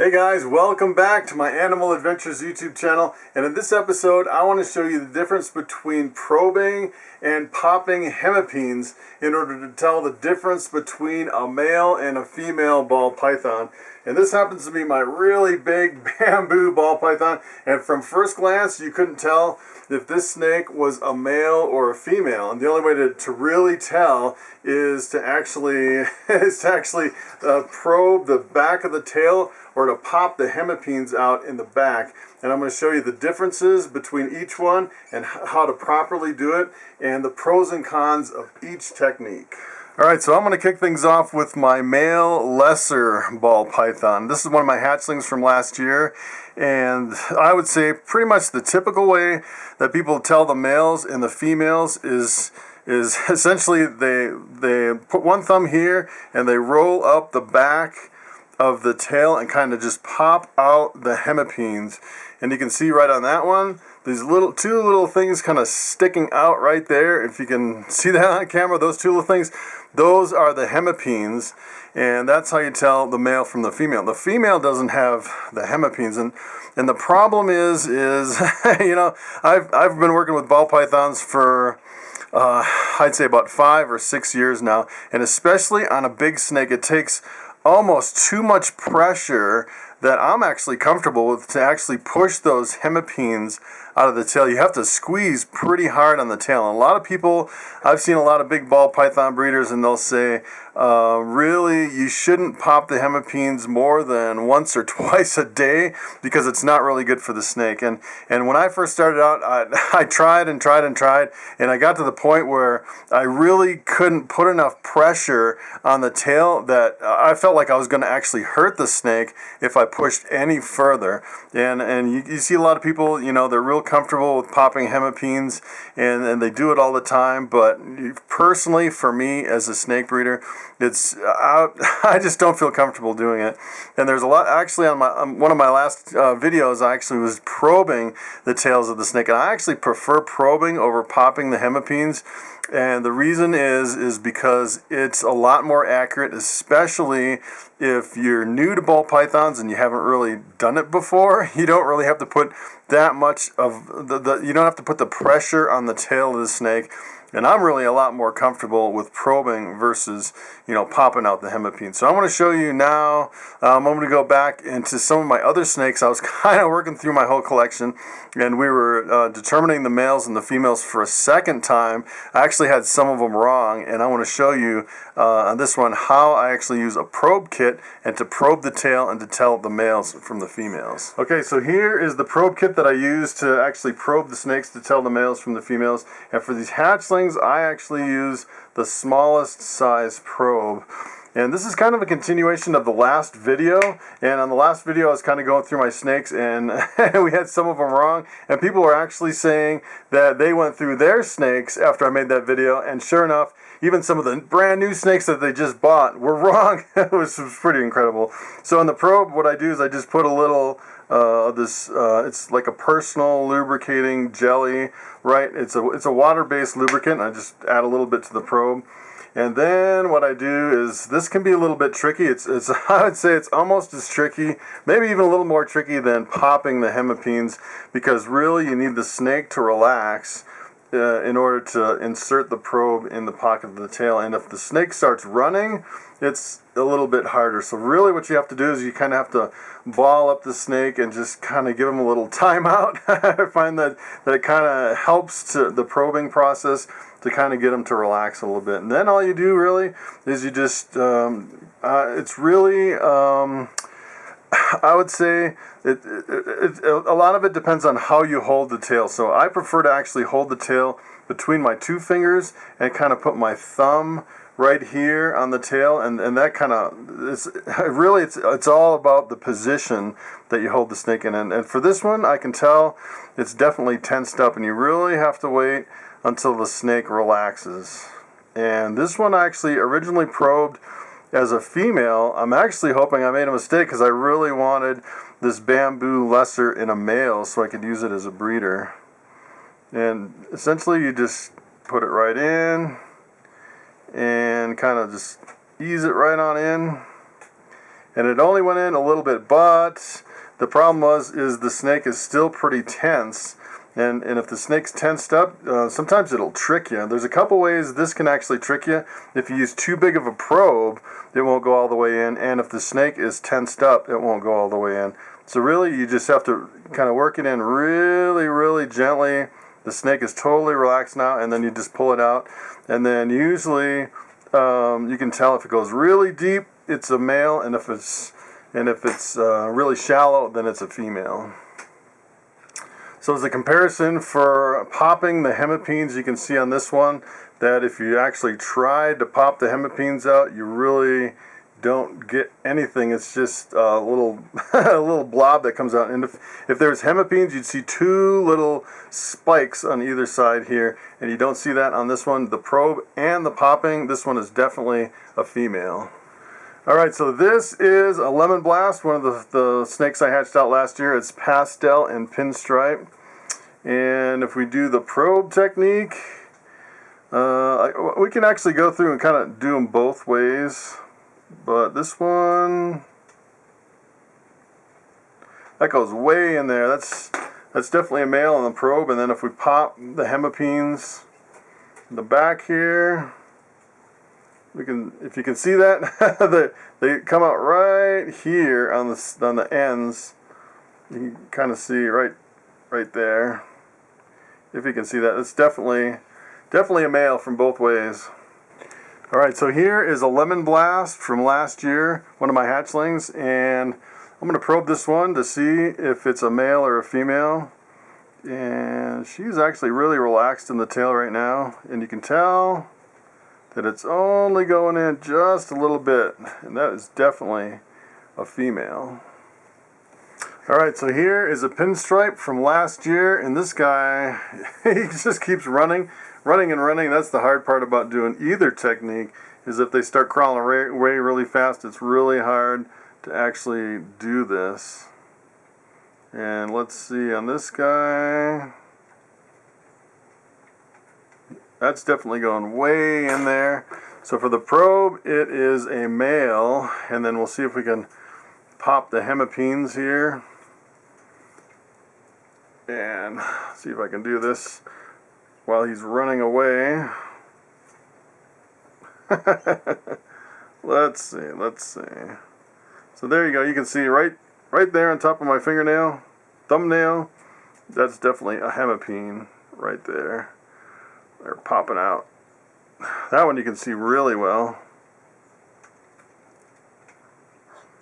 Hey guys, welcome back to my Animal Adventures YouTube channel, and in this episode I want to show you the difference between probing and popping hemipenes in order to tell the difference between a male and a female ball python. And this happens to be my really big bamboo ball python, and from first glance you couldn't tell if this snake was a male or a female. And the only way to really tell is to actually probe the back of the tail or to pop the hemipenes out in the back. And I'm going to show you the differences between each one and how to properly do it and the pros and cons of each technique. Alright, so I'm going to kick things off with my male Lessor ball python. This is one of my hatchlings from last year, and I would say pretty much the typical way that people tell the males and the females is essentially they put one thumb here and they roll up the back of the tail and kind of just pop out the hemipenes. And you can see right on that one, these two little things kind of sticking out right there. If you can see that on camera, those two little things, those are the hemipenes, and that's how you tell the male from the female. The female doesn't have the hemipenes, and the problem is you know, I've been working with ball pythons for I'd say about 5 or 6 years now, and especially on a big snake, it takes almost too much pressure that I'm actually comfortable with to actually push those hemipenes out of the tail. You have to squeeze pretty hard on the tail. And a lot of people, I've seen a lot of big ball python breeders, and they'll say, really, you shouldn't pop the hemipenes more than once or twice a day because it's not really good for the snake. And when I first started out, I tried, and I got to the point where I really couldn't put enough pressure on the tail that I felt like I was going to actually hurt the snake if I pushed any further. And you see a lot of people, you know, they're real comfortable with popping hemipenes, and they do it all the time. But personally, for me as a snake breeder, I just don't feel comfortable doing it. And there's a lot, actually, on one of my last videos, I actually was probing the tails of the snake, and I actually prefer probing over popping the hemipenes. And the reason is because it's a lot more accurate, especially if you're new to ball pythons and you haven't really done it before. You don't really have to put that much of you don't have to put the pressure on the tail of the snake. And I'm really a lot more comfortable with probing versus, you know, popping out the hemipenes. So I'm going to show you now. I'm going to go back into some of my other snakes. I was kind of working through my whole collection, and we were determining the males and the females for a second time. I actually had some of them wrong, and I want to show you on this one how I actually use a probe kit and to probe the tail and to tell the males from the females. Okay, so here is the probe kit that I use to actually probe the snakes to tell the males from the females. And for these hatchlings, I actually use the smallest size probe. And this is kind of a continuation of the last video. And on the last video, I was kind of going through my snakes, and we had some of them wrong. And people were actually saying that they went through their snakes after I made that video. And sure enough, even some of the brand new snakes that they just bought were wrong. It was pretty incredible. So in the probe, what I do is I just put a little it's like a personal lubricating jelly, right? It's a water-based lubricant. I just add a little bit to the probe. And then what I do is, this can be a little bit tricky. It's I would say it's almost as tricky, maybe even a little more tricky than popping the hemipenes, because really you need the snake to relax in order to insert the probe in the pocket of the tail. And if the snake starts running, it's a little bit harder. So really what you have to do is you kind of have to ball up the snake and just kind of give him a little timeout. I find that it kind of helps to the probing process to kind of get them to relax a little bit. And then all you do really is you just, it's really, I would say a lot of it depends on how you hold the tail. So I prefer to actually hold the tail between my 2 fingers and kind of put my thumb right here on the tail, and that kind of it's all about the position that you hold the snake in. And for this one, I can tell it's definitely tensed up, and you really have to wait until the snake relaxes. And this one I actually originally probed as a female. I'm actually hoping I made a mistake, because I really wanted this bamboo Lessor in a male so I could use it as a breeder. And essentially you just put it right in and kind of just ease it right on in. and it only went in a little bit, but the problem is the snake is still pretty tense. And if the snake's tensed up, sometimes it'll trick you. There's a couple ways this can actually trick you. If you use too big of a probe, it won't go all the way in. And if the snake is tensed up, it won't go all the way in. So really, you just have to kind of work it in really, really gently. The snake is totally relaxed now, and then you just pull it out. And then usually, you can tell if it goes really deep, it's a male, and if it's really shallow, then it's a female. So as a comparison for popping the hemipenes, you can see on this one that if you actually try to pop the hemipenes out, you really don't get anything. It's just a little a little blob that comes out. And if there's hemipenes, you'd see two little spikes on either side here, and you don't see that on this one. The probe and the popping, this one is definitely a female. Alright, so this is a lemon blast, one of the snakes I hatched out last year. It's Pastel and Pinstripe. And if we do the probe technique, we can actually go through and kind of do them both ways. But this one, that goes way in there. That's definitely a male on the probe. And then if we pop the hemipenes in the back here, we can, if you can see that, they come out right here on the ends. You can kind of see right there. If you can see that, it's definitely a male from both ways. All right, so here is a lemon blast from last year, one of my hatchlings, and I'm going to probe this one to see if it's a male or a female. And she's actually really relaxed in the tail right now, and you can tell that it's only going in just a little bit, and that is definitely a female. Alright, so here is a pinstripe from last year, and this guy, he just keeps running and running. That's the hard part about doing either technique, is if they start crawling away really fast, it's really hard to actually do this. And let's see on this guy. That's definitely going way in there. So for the probe, it is a male. And then we'll see if we can pop the hemipenes here. And see if I can do this while he's running away. Let's see. So there you go. You can see right there on top of my thumbnail, that's definitely a hemipene right there. They're popping out. That one you can see really well.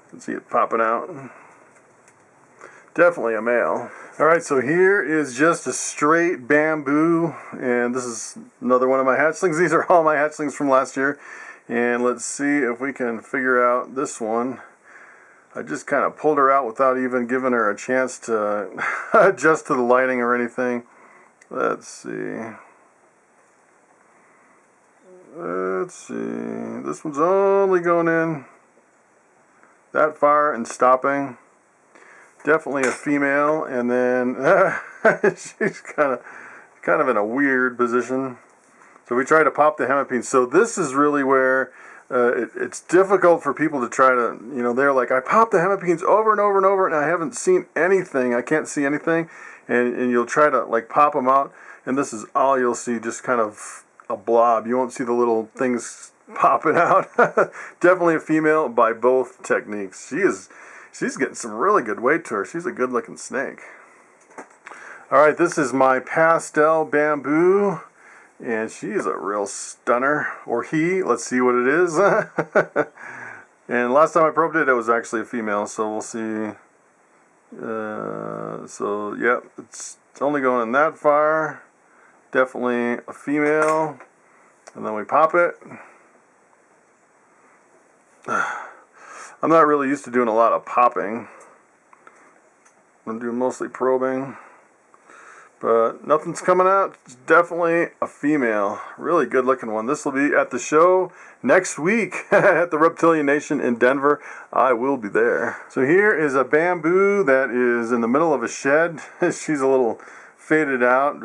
You can see it popping out. Definitely a male. Alright, so here is just a straight bamboo, and this is another one of my hatchlings. These are all my hatchlings from last year. And let's see if we can figure out this one. I just kind of pulled her out without even giving her a chance to adjust to the lighting or anything. Let's see. This one's only going in that far and stopping. Definitely a female, and then she's kind of in a weird position. So we try to pop the hemipenes. So this is really where it's difficult for people to try to, they're like, I popped the hemipenes over and over and over, and I haven't seen anything. I can't see anything. And you'll try to like pop them out, and this is all you'll see, just kind of a blob. You won't see the little things popping out. Definitely a female by both techniques. She's getting some really good weight to her. She's a good looking snake. Alright, this is my Pastel bamboo, and she's a real stunner. Or he, let's see what it is. And last time I probed it, it was actually a female, so we'll see. So yeah, it's only going in that far. Definitely a female. And then we pop it. I'm not really used to doing a lot of popping. I'm doing mostly probing. But nothing's coming out. It's definitely a female. Really good looking one. This will be at the show next week at the Reptilian Nation in Denver. I will be there. So here is a bamboo that is in the middle of a shed. She's a little faded out.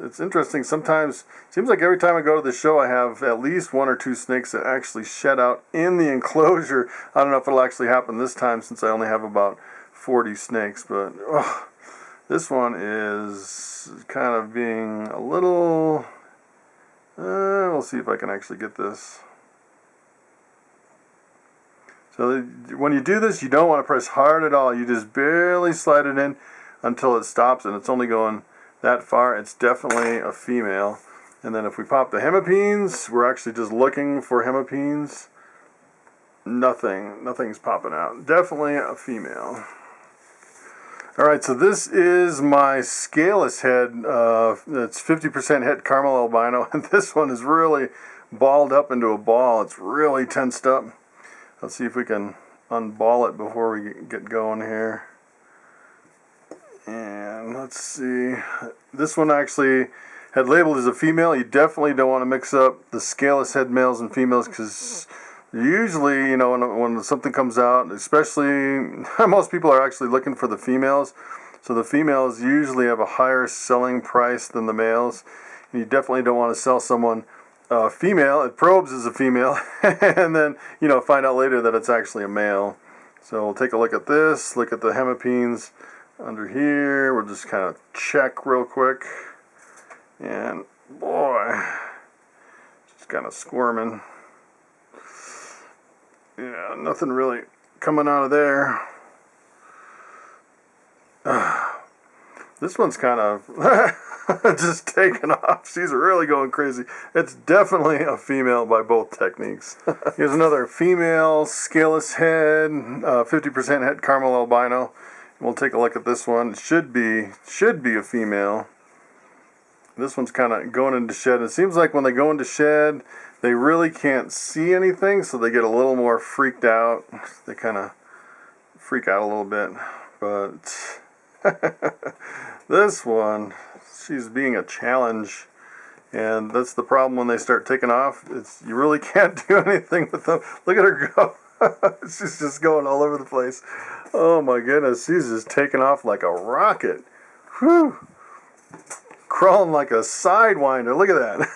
It's interesting. Sometimes, seems like every time I go to the show, I have at least 1 or 2 snakes that actually shed out in the enclosure. I don't know if it'll actually happen this time since I only have about 40 snakes, but this one is kind of being a little... we'll see if I can actually get this. So when you do this, you don't want to press hard at all. You just barely slide it in until it stops, and it's only going that far. It's definitely a female. And then if we pop the hemipenes, we're actually just looking for hemipenes. Nothing's popping out. Definitely a female. Alright, so this is my scaleless head. It's 50% het caramel albino, and this one is really balled up into a ball. It's really tensed up. Let's see if we can unball it before we get going here. And let's see. This one actually had labeled as a female. You definitely don't want to mix up the scaleless head males and females, because usually, you know, when something comes out, especially most people are actually looking for the females. So the females usually have a higher selling price than the males. And you definitely don't want to sell someone female. It probes as a female, and then, you know, find out later that it's actually a male. So we'll take a look at this. Look at the hemipenes under here. We'll just kind of check real quick. And boy, just kind of squirming. Yeah, nothing really coming out of there. This one's kind of just taking off. She's really going crazy. It's definitely a female by both techniques. Here's another female scaleless head, 50% het caramel albino. We'll take a look at this one. It should be a female. This one's kind of going into shed. It seems like when they go into shed, they really can't see anything, so they get a little more freaked out. They kind of freak out a little bit. But this one, she's being a challenge. And that's the problem when they start taking off. You really can't do anything with them. Look at her go. She's just going all over the place. Oh my goodness, she's just taking off like a rocket. Whew. Crawling like a sidewinder. Look at that.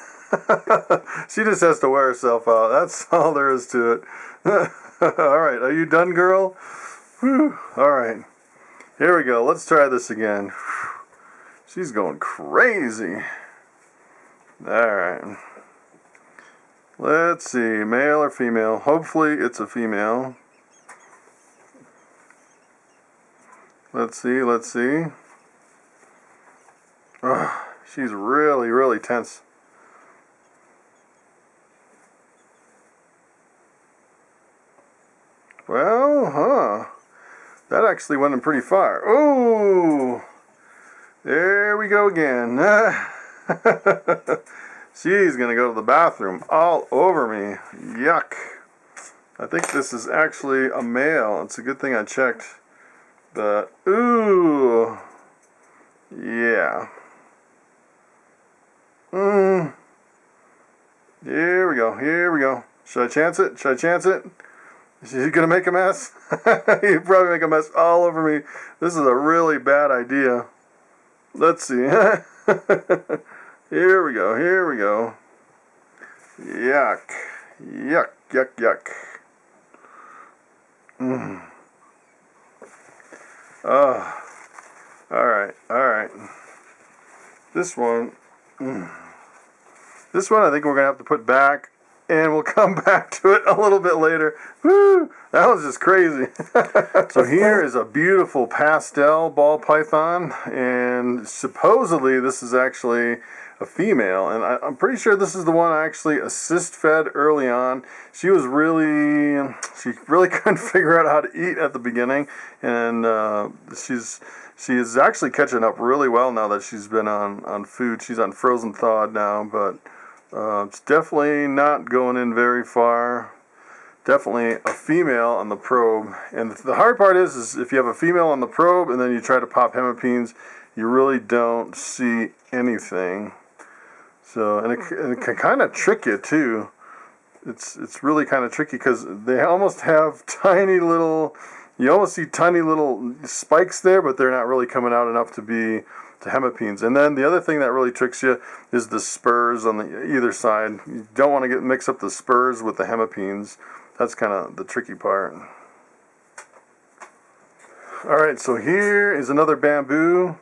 She just has to wear herself out. That's all there is to it. Alright, are you done, girl? Whew. Alright. Here we go. Let's try this again. She's going crazy. Alright. Let's see. Male or female? Hopefully it's a female. Let's see. Oh, she's really, really tense. Well, that actually went in pretty far. Oh, there we go again. She's going to go to the bathroom all over me. Yuck. I think this is actually a male. It's a good thing I checked. But, ooh. Yeah. Here we go. Should I chance it? Is he going to make a mess? He'd probably make a mess all over me. This is a really bad idea. Let's see. Here we go. Yuck. Alright. This one I think we're going to have to put back, and we'll come back to it a little bit later. Woo! That was just crazy. So here is a beautiful pastel ball python, and supposedly this is actually a female, and I'm pretty sure this is the one I actually assist fed early on. She really couldn't figure out how to eat at the beginning, and she is actually catching up really well now that she's been on food. She's on frozen thawed now, but it's definitely not going in very far. Definitely a female on the probe. And the hard part is if you have a female on the probe and then you try to pop hemipenes, you really don't see anything. So, and it can kind of trick you too. It's really kind of tricky because they almost have tiny little, you almost see tiny little spikes there, but they're not really coming out enough to be hemipenes. And then the other thing that really tricks you is the spurs on the either side. You don't want to mix up the spurs with the hemipenes. That's kind of the tricky part. Alright, so here is another bamboo,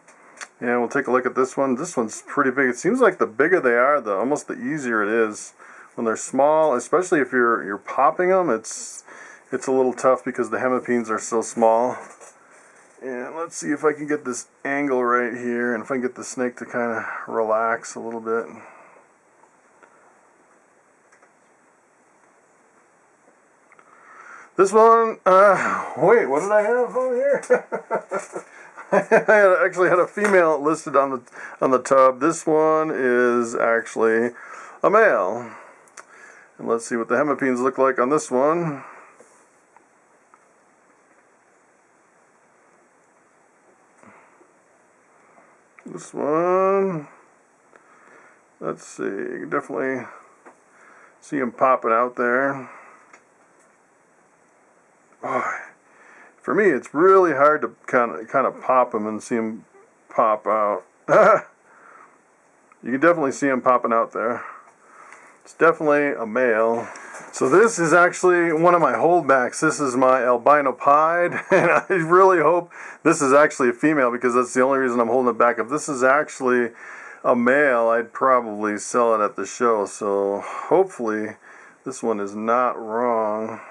and we'll take a look at this one. This one's pretty big. It seems like the bigger they are, almost the easier it is. When they're small, especially if you're popping them, it's a little tough because the hemipenes are so small. And let's see if I can get this angle right here, and if I can get the snake to kind of relax a little bit. This one, wait, what did I have over here? I actually had a female listed on the tub. This one is actually a male. And let's see what the hemipenes look like on this one. This one, let's see, you can definitely see them popping out there. Oh, for me, it's really hard to kind of pop them and see them pop out. You can definitely see them popping out there. It's definitely a male. So this is actually one of my holdbacks. This is my Albino Pied, and I really hope this is actually a female because that's the only reason I'm holding it back. If this is actually a male, I'd probably sell it at the show. So hopefully this one is not wrong.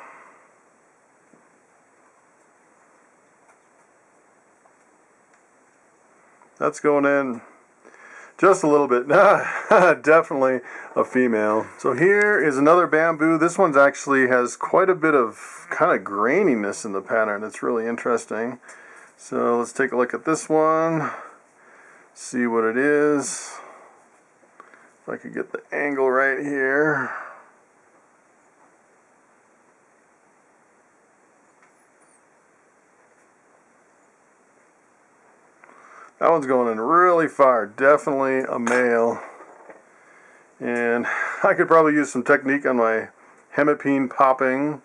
That's going in just a little bit. Definitely a female. So here is another bamboo. This one's actually has quite a bit of kind of graininess in the pattern. It's really interesting. So let's take a look at this one. See what it is. If I could get the angle right here. That one's going in really far. Definitely a male. And I could probably use some technique on my hemipene popping.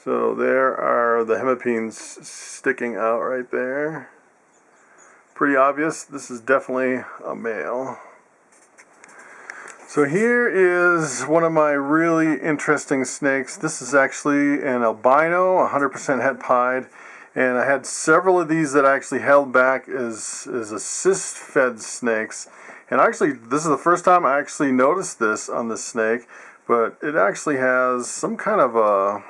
So there are the hemipenes sticking out right there. Pretty obvious. This is definitely a male. So here is one of my really interesting snakes. This is actually an albino, 100% het pied. And I had several of these that I actually held back as assist-fed snakes. And actually, this is the first time I actually noticed this on this snake. But it actually has some kind of a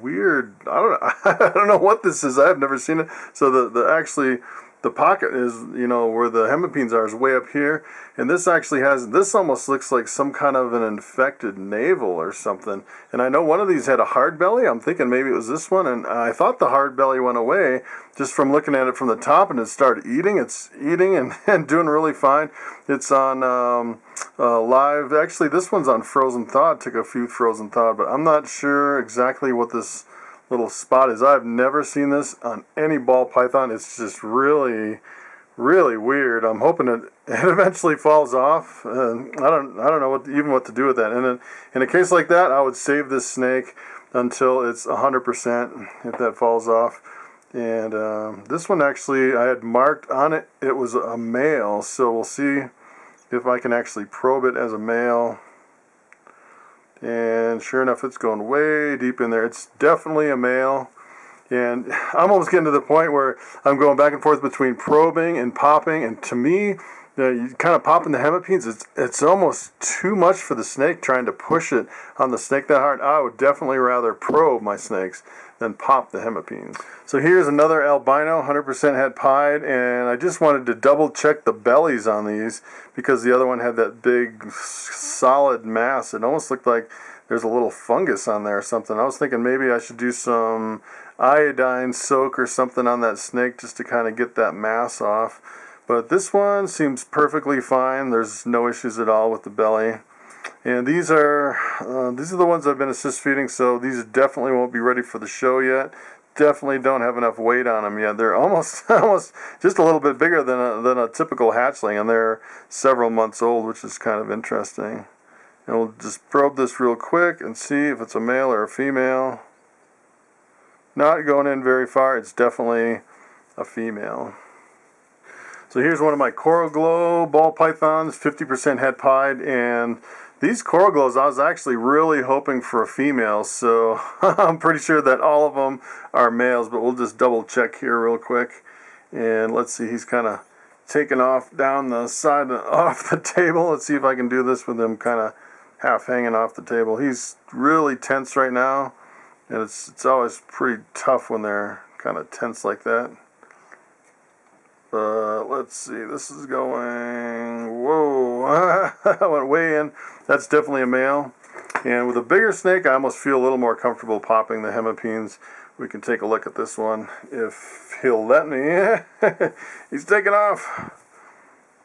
weird, I don't know what this is. I've never seen it. So the pocket is, where the hemipenes are is way up here. And this actually this almost looks like some kind of an infected navel or something. And I know one of these had a hard belly. I'm thinking maybe it was this one. And I thought the hard belly went away just from looking at it from the top, and it started eating. It's eating and doing really fine. It's on live. Actually, this one's on frozen thaw. It took a few frozen thaw, but I'm not sure exactly what this little spot is. I've never seen this on any ball python. It's just really, really weird. I'm hoping it eventually falls off. I don't know what to do with that. And then in a case like that, I would save this snake until it's 100% if that falls off. And this one actually I had marked on it. It was a male, so we'll see if I can actually probe it as a male. And sure enough, it's going way deep in there. It's definitely a male. And I'm almost getting to the point where I'm going back and forth between probing and popping. And to me, you kind of popping the hemipenes, it's almost too much for the snake, trying to push it on the snake that hard. I would definitely rather probe my snakes than pop the hemipenes. So here's another albino, 100% het pied, and I just wanted to double check the bellies on these because the other one had that big solid mass. It almost looked like there's a little fungus on there or something. I was thinking maybe I should do some iodine soak or something on that snake just to kind of get that mass off. But this one seems perfectly fine. There's no issues at all with the belly. And these are the ones I've been assist feeding, so these definitely won't be ready for the show yet. Definitely don't have enough weight on them yet. They're almost just a little bit bigger than a typical hatchling, and they're several months old, which is kind of interesting. And we'll just probe this real quick and see if it's a male or a female. Not going in very far. It's definitely a female. So here's one of my Coral Glow ball pythons, 50% het pied, and these Coral Glows I was actually really hoping for a female, so I'm pretty sure that all of them are males, but we'll just double check here real quick. And let's see, he's kind of taking off down the side off the table. Let's see if I can do this with him kind of half hanging off the table. He's really tense right now, and it's always pretty tough when they're kind of tense like that. Let's see, this is going, whoa, I went way in. That's definitely a male. And with a bigger snake, I almost feel a little more comfortable popping the hemipenes. We can take a look at this one if he'll let me. He's taking off.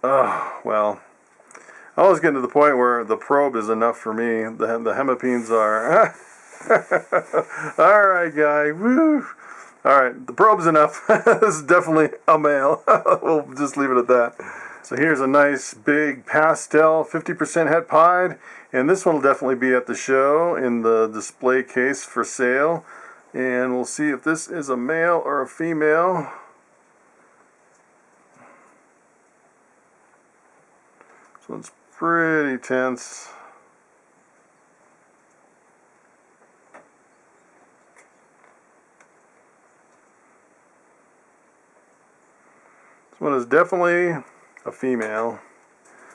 Oh, well, I always get to the point where the probe is enough for me. The hemipenes are. All right, guy. Woo. All right, the probe's enough. This is definitely a male. We'll just leave it at that. So here's a nice big pastel, 50% het pied, and this one will definitely be at the show in the display case for sale. And we'll see if this is a male or a female. This one's pretty tense. This one is definitely a female.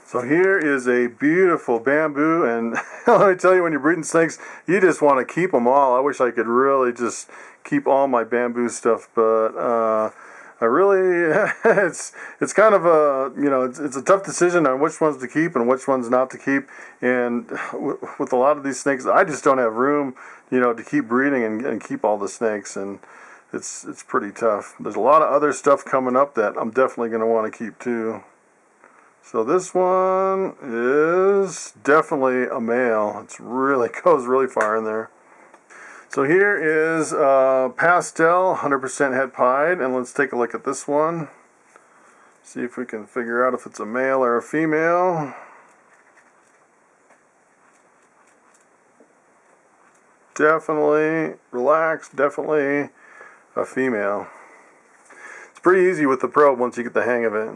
So here is a beautiful bamboo, and let me tell you, when you're breeding snakes, you just want to keep them all. I wish I could really just keep all my bamboo stuff, but I really, it's kind of a, it's a tough decision on which ones to keep and which ones not to keep. And with a lot of these snakes, I just don't have room, to keep breeding and keep all the snakes, and it's pretty tough. There's a lot of other stuff coming up that I'm definitely going to want to keep too. So this one is definitely a male. It's really goes really far in there. So here is Pastel, 100% het pied, and let's take a look at this one. See if we can figure out if it's a male or a female. Definitely relaxed, definitely a female. It's pretty easy with the probe once you get the hang of it.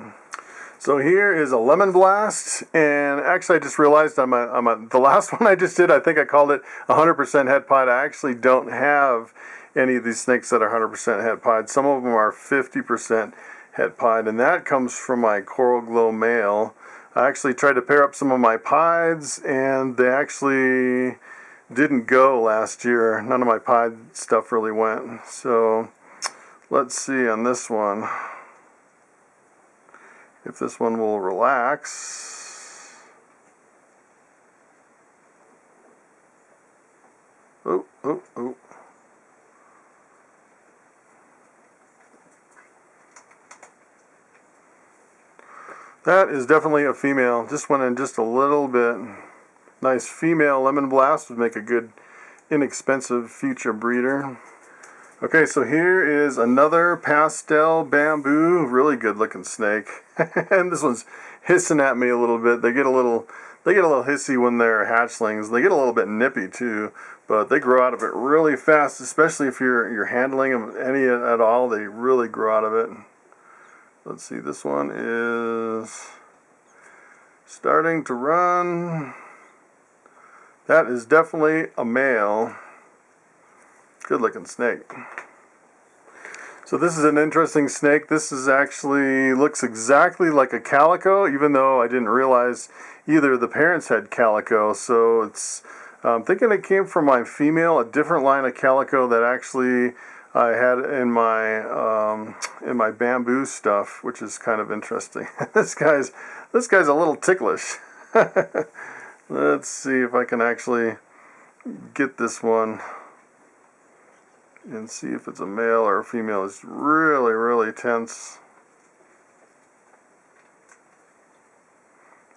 So here is a lemon blast, and actually I just realized on the last one I just did, I think I called it 100% het pied. I actually don't have any of these snakes that are 100% het pied. Some of them are 50% het pied, and that comes from my Coral Glow male. I actually tried to pair up some of my pieds, and they actually didn't go last year. None of my pied stuff really went. So let's see on this one if this one will relax. Oh. That is definitely a female. Just went in just a little bit. Nice female lemon blast would make a good inexpensive future breeder. Okay, so here is another pastel bamboo, really good looking snake. And this one's hissing at me a little bit. They get a little hissy when they're hatchlings. They get a little bit nippy too, but they grow out of it really fast, especially if you're handling them any at all. They really grow out of it. Let's see, this one is starting to run. That is definitely a male. Good looking snake. So this is an interesting snake. This is actually looks exactly like a calico, even though I didn't realize either of the parents had calico. So it's I'm thinking it came from my female, a different line of calico that actually I had in my bamboo stuff, which is kind of interesting. This guy's a little ticklish. Let's see if I can actually get this one and see if it's a male or a female. It's really, really tense.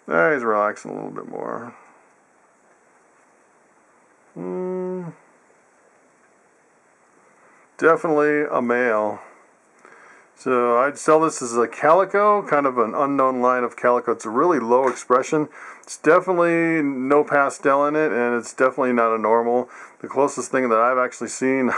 There, he's relaxing a little bit more. Definitely a male. So I'd sell this as a calico, kind of an unknown line of calico. It's a really low expression. It's definitely no pastel in it, and it's definitely not a normal. The closest thing that I've actually seen,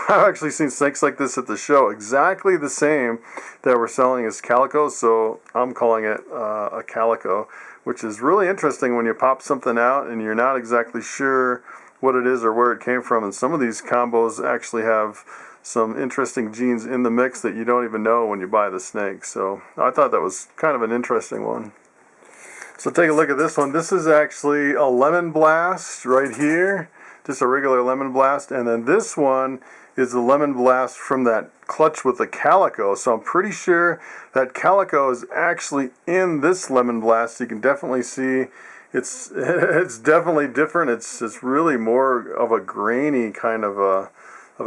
snakes like this at the show, exactly the same that we're selling as calico, so I'm calling it a calico, which is really interesting when you pop something out and you're not exactly sure what it is or where it came from. And some of these combos actually have some interesting genes in the mix that you don't even know when you buy the snake. So I thought that was kind of an interesting one. So take a look at this one. This is actually a lemon blast right here, just a regular lemon blast. And then this one is the lemon blast from that clutch with the calico. So I'm pretty sure that calico is actually in this lemon blast. You can definitely see it's definitely different. It's really more of a grainy kind of a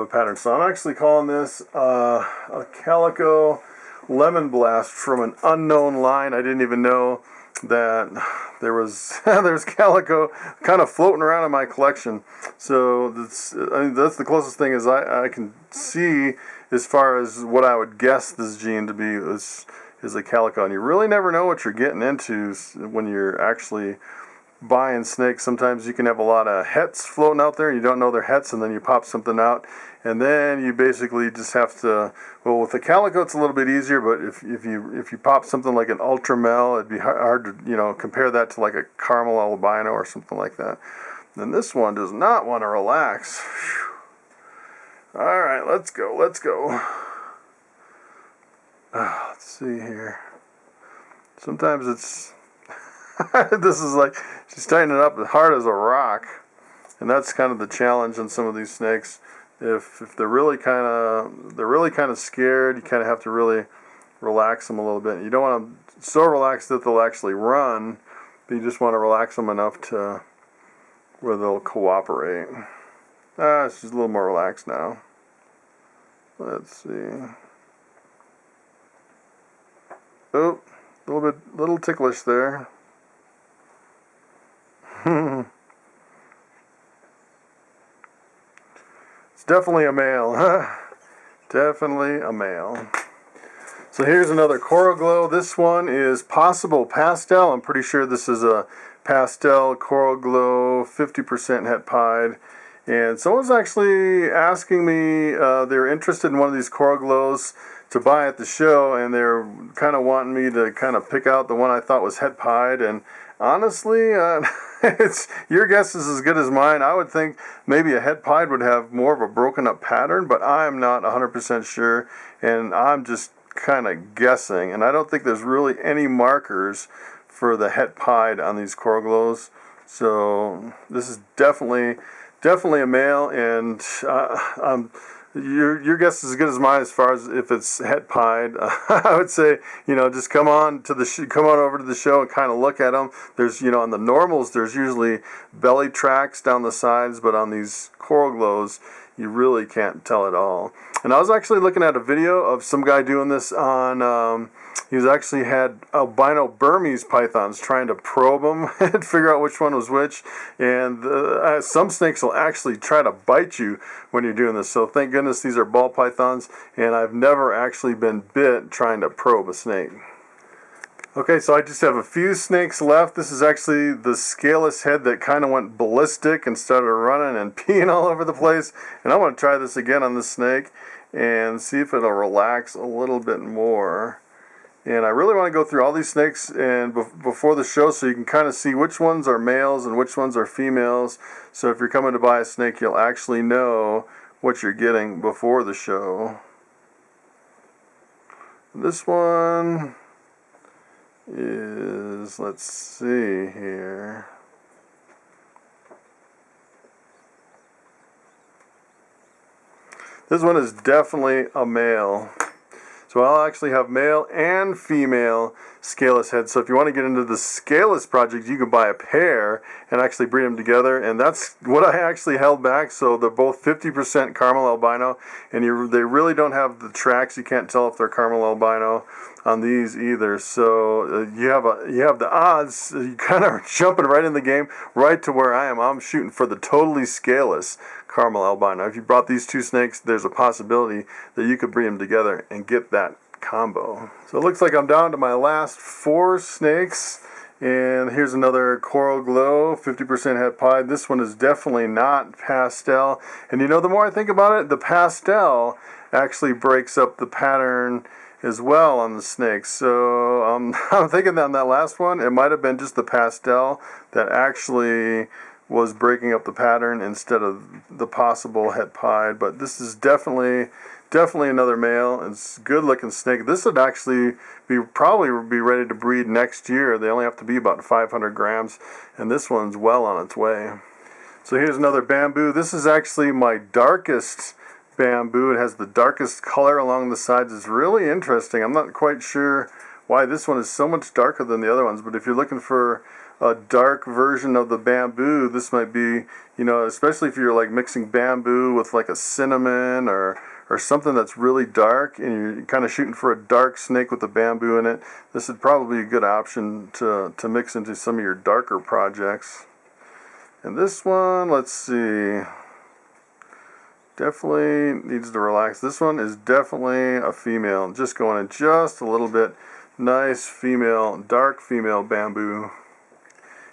pattern. So I'm actually calling this a calico lemon blast from an unknown line. I didn't even know that there was there's calico kind of floating around in my collection. So that's the closest thing as I can see as far as what I would guess this gene to be is a calico. And you really never know what you're getting into when you're actually buying snakes. Sometimes you can have a lot of hets floating out there and you don't know they're hets, and then you pop something out and then you basically just have to, well, with the calico it's a little bit easier, but if you pop something like an ultramel, it'd be hard to compare that to like a caramel albino or something like that. And this one does not want to relax. Whew. All right, let's go. Let's see here. Sometimes it's this is like she's tightening it up as hard as a rock, and that's kind of the challenge on some of these snakes. If they're really kind of scared, you kind of have to really relax them a little bit. You don't want them so relaxed that they'll actually run, but you just want to relax them enough to where they'll cooperate. She's a little more relaxed now. Let's see. Oh, little ticklish there. It's definitely a male. Definitely a male. So here's another Coral Glow. This one is possible pastel. I'm pretty sure this is a pastel Coral Glow, 50% het pied. And someone's actually asking me, they're interested in one of these Coral Glows to buy at the show, and they're kind of wanting me to kind of pick out the one I thought was het pied. And honestly, it's your guess is as good as mine. I would think maybe a het pied would have more of a broken up pattern, but I'm not 100% sure, and I'm just kind of guessing. And I don't think there's really any markers for the het pied on these Coral Glows. So this is definitely a male, and your guess is as good as mine as far as if it's het pied. I would say, just come on over to the show and kind of look at them. There's, on the normals, there's usually belly tracks down the sides, but on these Coral Glows, you really can't tell at all. And I was actually looking at a video of some guy doing this on, he's actually had albino Burmese pythons trying to probe them and figure out which one was which. And some snakes will actually try to bite you when you're doing this. So thank goodness these are ball pythons, and I've never actually been bit trying to probe a snake. Okay, so I just have a few snakes left. This is actually the scaleless head that kind of went ballistic and started running and peeing all over the place. And I want to try this again on this snake and see if it'll relax a little bit more. And I really want to go through all these snakes and before the show so you can kind of see which ones are males and which ones are females. So if you're coming to buy a snake, you'll actually know what you're getting before the show. This one is, let's see here. This one is definitely a male. So I'll actually have male and female scaleless heads. So if you want to get into the scaleless project, you can buy a pair and actually breed them together. And that's what I actually held back. So they're both 50% caramel albino, and they really don't have the tracks. You can't tell if they're caramel albino on these either. So you have the odds. You kind of are jumping right in the game, right to where I am. I'm shooting for the totally scaleless caramel albino. If you brought these two snakes, there's a possibility that you could breed them together and get that combo. So it looks like I'm down to my last 4 snakes. And here's another Coral Glow, 50% het pied. This one is definitely not Pastel. And you know, the more I think about it, the Pastel actually breaks up the pattern as well on the snakes. So I'm thinking that on that last one, it might have been just the Pastel that actually was breaking up the pattern instead of the possible het pied. But this is definitely another male. It's a good looking snake. This would actually probably be ready to breed next year. They only have to be about 500 grams, and this one's well on its way. So here's another bamboo. This is actually my darkest bamboo. It has the darkest color along the sides. It's really interesting. I'm not quite sure why this one is so much darker than the other ones, but if you're looking for a dark version of the bamboo, this might be, you know, especially if you're like mixing bamboo with like a cinnamon or something that's really dark, and you're kind of shooting for a dark snake with the bamboo in it, this would probably be a good option to mix into some of your darker projects. And this one, let's see, definitely needs to relax. This one is definitely a female, just going in just a little bit. Nice female, dark female bamboo.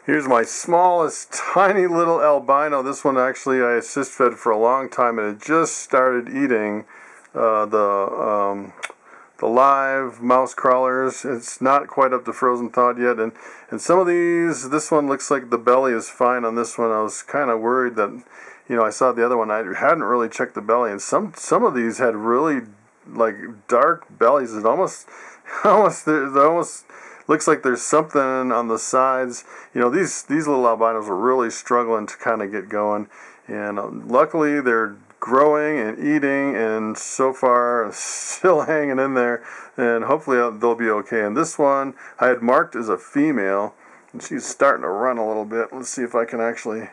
Here's my smallest, tiny little albino. This one actually I assist fed for a long time, and it just started eating the live mouse crawlers. It's not quite up to frozen thawed yet, and some of these, this one looks like the belly is fine on this one. I was kind of worried that, you know, I saw the other one, I hadn't really checked the belly, and some of these had really like dark bellies. It almost looks like there's something on the sides. You know, these little albinos are really struggling to kind of get going, and luckily they're growing and eating, and so far still hanging in there, and hopefully they'll be okay. And this one I had marked as a female, and she's starting to run a little bit. Let's see if I can actually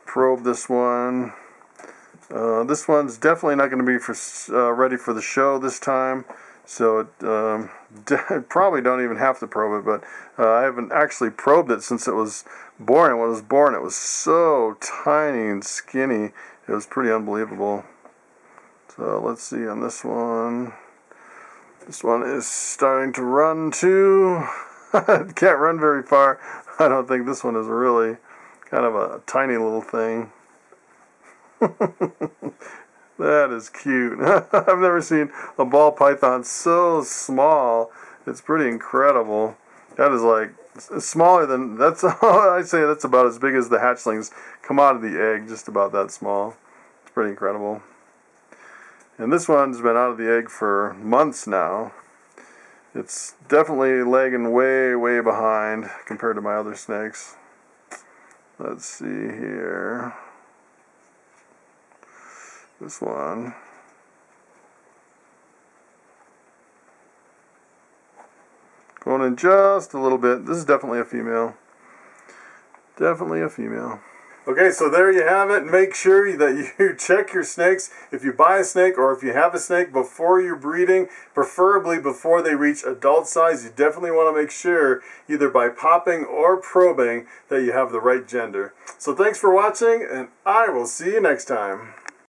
probe this one. This one's definitely not going to be ready for the show this time, so probably don't even have to probe it, but I haven't actually probed it since it was born. And when it was born, it was so tiny and skinny. It was pretty unbelievable. So let's see on this one. This one is starting to run too. It can't run very far. I don't think this one is really kind of a tiny little thing. That is cute. I've never seen a ball python so small. It's pretty incredible. That is like smaller than, I'd say that's about as big as the hatchlings come out of the egg, just about that small. It's pretty incredible. And this one's been out of the egg for months now. It's definitely lagging way behind compared to my other snakes. Let's see here. This one. Going in just a little bit. This is definitely a female. Definitely a female. Okay, so there you have it. Make sure that you check your snakes. If you buy a snake or if you have a snake before you're breeding, preferably before they reach adult size, you definitely want to make sure, either by popping or probing, that you have the right gender. So thanks for watching, and I will see you next time.